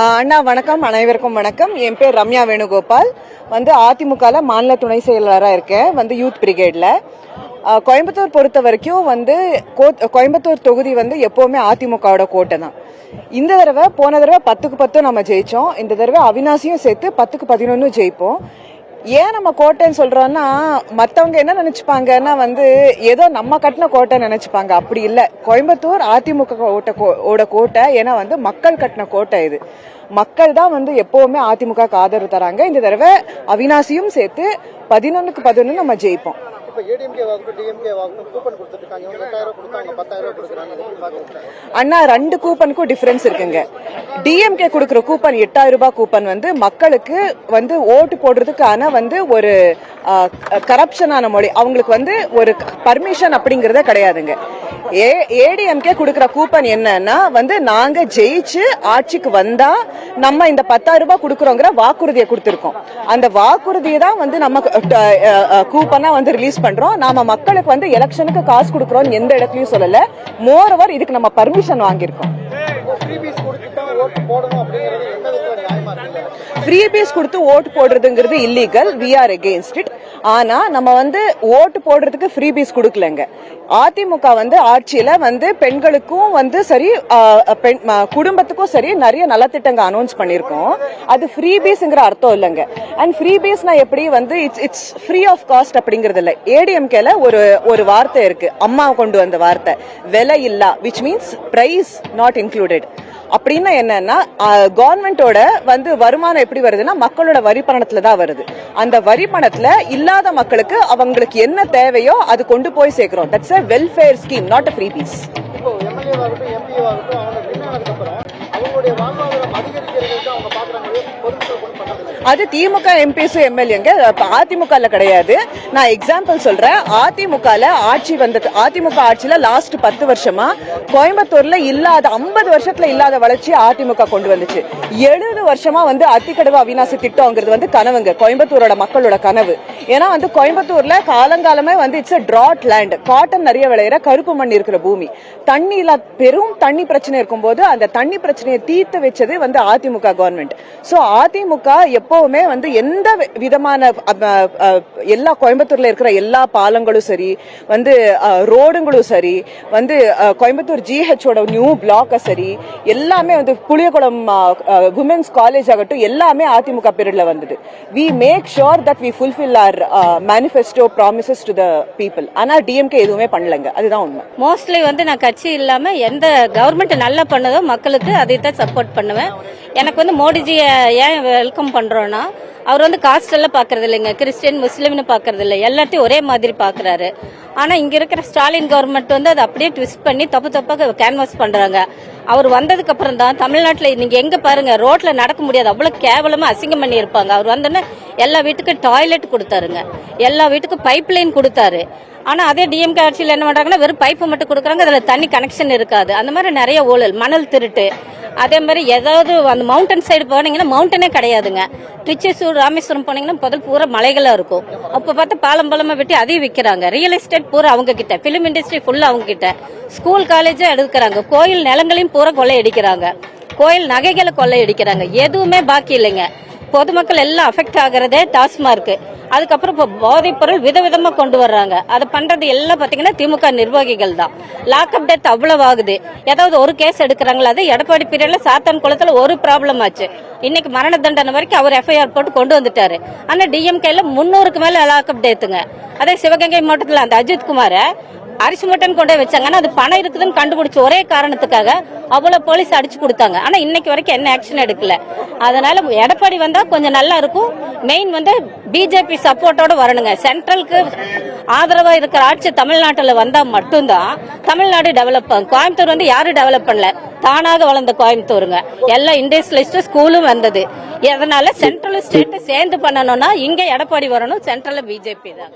அண்ணா வணக்கம், அனைவருக்கும் வணக்கம். என் பேர் ரம்யா வேணுகோபால். அதிமுகல மாநில துணை செயலாளராக இருக்கேன், யூத் பிரிகேட்ல. கோயம்புத்தூர் பொறுத்த வரைக்கும் கோயம்புத்தூர் தொகுதி எப்பவுமே அதிமுகவோட கோட்டை தான். இந்த தடவை போன தடவை 10க்கு 10 நம்ம ஜெயிச்சோம். இந்த தடவை அவினாசியும் சேர்த்து 10க்கு 11 ஜெயிப்போம். ஏன் நம்ம கோட்டைன்னு சொல்றோம்னா, மத்தவங்க என்ன நினைச்சுப்பாங்கன்னா ஏதோ நம்ம கட்டின கோட்டை நினைச்சுப்பாங்க. அப்படி இல்ல, கோயம்புத்தூர் அதிமுக கோட்டை. ஏன்னா மக்கள் கட்டின கோட்டை இது. மக்கள் தான் எப்பவுமே அதிமுக ஆதரவு தராங்க. இந்த தடவை அவினாசியும் சேர்த்து 11க்கு 11 நம்ம ஜெயிப்போம். அண்ணா, 2 கூப்பனுக்கும் டிஃபரன்ஸ் இருக்குங்க. டிஎம்கே கொடுக்கிற கூப்பன் 8000 ரூபாய் கூப்பன் மக்களுக்கு ஓட்டு போடுறதுக்கான ஒரு கரப்ஷனான மொழி. அவங்களுக்கு ஒரு பர்மிஷன் அப்படிங்கறத கிடையாதுங்க. ஏடிஎம்கே கொடுக்கிற கூப்பன் என்னன்னா நாங்க ஜெயிச்சு ஆட்சிக்கு வந்தா நம்ம இந்த 10,000 ரூபாய் கொடுக்கறோங்கிற வாக்குறுதியை கொடுத்திருக்கோம். அந்த வாக்குறுதியை தான் நம்ம கூப்பனா ரிலீஸ் பண்றோம். நாம மக்களுக்கு எலெக்ஷனுக்கு காசு கொடுக்கறோம் எந்த இடத்துலயும் சொல்லல. மோரோவர் இதுக்கு நம்ம பர்மிஷன் வாங்கியிருக்கோம். ஃப்ரீ பீஸ் கொடுத்து ஓட்டு போடுறதுங்கிறது illegal. We are against it. ஆனா நம்ம ஓட்டு போடுறதுக்கு ஃப்ரீ பீஸ் கொடுக்கலங்க. அதிமுக ஆட்சியில பெண்களுக்கும் சரி, குடும்பத்துக்கும் சரி நிறைய நலத்திட்டங்க அனௌன்ஸ் பண்ணிருக்கோம். அது ஃப்ரீ பீஸ்ங்கிற அர்த்தம் இல்லைங்க. அண்ட் ஃப்ரீ பீஸ்னா எப்படி இட்ஸ் ஃப்ரீ ஆஃப் காஸ்ட் அப்படிங்கறது இல்ல. ஏடிஎம்கேல ஒரு வார்த்தை இருக்கு, அம்மா கொண்டு வந்த வார்த்தை, விலை இல்லா, which means price not included. அப்படின்னா என்னன்னா, கவர்மெண்டோட வருமானம் எப்படி வருதுன்னா மக்களோட வரி பணத்துல தான் வருது. அந்த வரி பணத்துல இல்லாத மக்களுக்கு அவங்களுக்கு என்ன தேவையோ அது கொண்டு போய் சேர்க்கிறோம். That's a welfare scheme, not a free piece. இப்போ எம்எல்ஏ ஆகட்டும் எம்பி ஆகட்டும் அவங்க வின்னானதுக்கு அப்புறம் அவங்களுடைய வாழ்வாதாரம் அதிகரிக்கிறதுக்கு அவங்க பாக்குறாங்க, பொதுமக்கள் கொண்டு பண்றது. அது திமுக எம்பிஸ் எம்எல்ஏங்க, அதிமுகல கிடையாது. நான் எக்ஸாம்பிள் சொல்றேன். அதிமுகல ஆட்சி அதிமுக ஆட்சியில லாஸ்ட் 10 வருஷமா கோயம்புத்தூர்ல இல்லாத 50 வருஷத்துல இல்லாத வளர்ச்சி அதிமுக கொண்டு வந்துச்சு. 70 வருஷமா அத்திக்கடவு அவினாசி திட்டம்ங்கிறது கனவுங்க, கோயம்புத்தூரோட மக்களோட கனவு. ஏன்னா கோயம்புத்தூர்ல காலங்காலமே it's a drought land. Cotton நிறைய விளையிற கருப்பு மண் இருக்கிற பூமி. தண்ணியில பெரும் தண்ணி பிரச்சனை இருக்கும்போது அந்த தண்ணி பிரச்சனையை தீர்த்து வச்சது அதிமுக கவர்மெண்ட். சோ அதிமுக எப்பவுமே எந்த விதமான எல்லா கோயம்புத்தூர்ல இருக்கிற எல்லா பாலங்களும் சரி, ரோடுங்களும் சரி, கோயம்புத்தூர் ஜிஹெச்சோட நியூ பிளாக்க சரி, எல்லாமே புளியகுளம் விமென்ஸ் காலேஜ் ஆகட்டும், எல்லாமே அதிமுக பீரியட்ல வந்தது. We make sure that we fulfil our manifesto promises to the people. ஆனா டிஎம்கே எதுவுமே பண்ணலங்க, அதுதான் உண்மை. மோஸ்ட்லி நான் கட்சி இல்லாம எந்த கவர்மெண்ட் நல்லா பண்ணதோ மக்களுக்கு அதை தான் சப்போர்ட் பண்ணுவேன். எனக்கு மோடிஜியை ஏன் வெல்கம் பண்றோம்னா, அவர் காஸ்ட் எல்லாம் பாக்குறது இல்லைங்க, கிறிஸ்டியன் முஸ்லீம்னு பாக்குறது இல்லை, எல்லாத்தையும் ஒரே மாதிரி பாக்குறாரு. ஆனா இங்க இருக்கிற ஸ்டாலின் கவர்மெண்ட் அதை அப்படியே ட்விஸ்ட் பண்ணி தப்பாக கேன்வாஸ் பண்றாங்க. அவர் வந்ததுக்கு அப்புறம் தான் தமிழ்நாட்டுல நீங்க எங்க பாருங்க, ரோட்ல நடக்க முடியாது, அவ்வளவு கேவலமா அசிங்கம் பண்ணி இருப்பாங்க. அவர் வந்தோன்னே எல்லா வீட்டுக்கும் டாய்லெட் கொடுத்தாருங்க, எல்லா வீட்டுக்கும் பைப் லைன் கொடுத்தாரு. ஆனா அதே டிஎம்கே ஆட்சியில் என்ன பண்றாங்கன்னா, வெறும் பைப்பு மட்டும் கொடுக்குறாங்க, அதுல தண்ணி கனெக்ஷன் இருக்காது. அந்த மாதிரி நிறைய ஊழல், மணல் திருட்டு. அதே மாதிரி ஏதாவது அந்த மவுண்டன் சைடு போனீங்கன்னா மவுண்டனே கிடையாதுங்க. திருச்செந்தூர் ராமேஸ்வரம் போனீங்கன்னா முதல் பூரா மலைகளா இருக்கும். அப்ப பார்த்து பாலம்பலமா வெட்டி அதையும் விற்கிறாங்க. ரியல் எஸ்டேட் பூரா அவங்க கிட்ட, பிலிம் இண்டஸ்ட்ரி ஃபுல்லா அவங்க கிட்ட, ஸ்கூல் காலேஜும் எடுக்கிறாங்க, கோயில் நிலங்களையும் பூரா கொள்ளையடிக்கிறாங்க, கோயில் நகைகளை கொள்ளையடிக்கிறாங்க. எதுவுமே பாக்கி இல்லைங்க. பொதுமக்கள் எல்லாம் அஃபெக்ட் ஆகுறதே டாஸ்மார்க். அதுக்கப்புறம் இப்போ போதைப் பொருள் விதவிதமா கொண்டு வர்றாங்க. அதை பண்றது எல்லாம் பாத்தீங்கன்னா திமுக நிர்வாகிகள் தான். லாக்அப் டெத் அவ்வளவு ஆகுது. ஏதாவது ஒரு கேஸ் எடுக்கிறாங்களா? அது எடப்பாடி பீரியட்ல சாத்தான் குளத்துல ஒரு ப்ராப்ளம் ஆச்சு. இன்னைக்கு மரண தண்டனை வரைக்கும் அவர் எஃப்ஐஆர் போட்டு கொண்டு வந்துட்டாரு. ஆனா டிஎம்கேல 300க்கு மேல லாக்அப் டெத்துங்க. அதே சிவகங்கை மாவட்டத்துல அந்த அஜித் குமார அரிசி மட்டன் கொண்டே வச்சாங்க. ஆனா அது பணம் இருக்குதுன்னு கண்டுபிடிச்ச ஒரே காரணத்துக்காக அவ்வளவு போலீஸ் அடிச்சு கொடுத்தாங்க. ஆனா இன்னைக்கு வரைக்கும் என்ன ஆக்ஷன் எடுக்கல. அதனால எடப்பாடி வந்தா கொஞ்சம் நல்லா இருக்கும். மெயின் பிஜேபி சப்போர்ட்டோட வரணுங்க. சென்ட்ரலுக்கு ஆதரவா இருக்கிற ஆட்சி தமிழ்நாட்டுல வந்தா மட்டும்தான் தமிழ்நாடு டெவலப் ஆகும். கோயம்புத்தூர் யாரும் டெவலப் பண்ணல, தானாக வளர்ந்த கோயம்புத்தூருங்க. எல்லா இண்டஸ்ட்ரியலிஸ்ட் ஸ்கூலும் வந்தது. அதனால சென்ட்ரல் ஸ்டேட் சேர்ந்து பண்ணணும்னா இங்க எடப்பாடி வரணும், சென்ட்ரல்ல பிஜேபி தான்.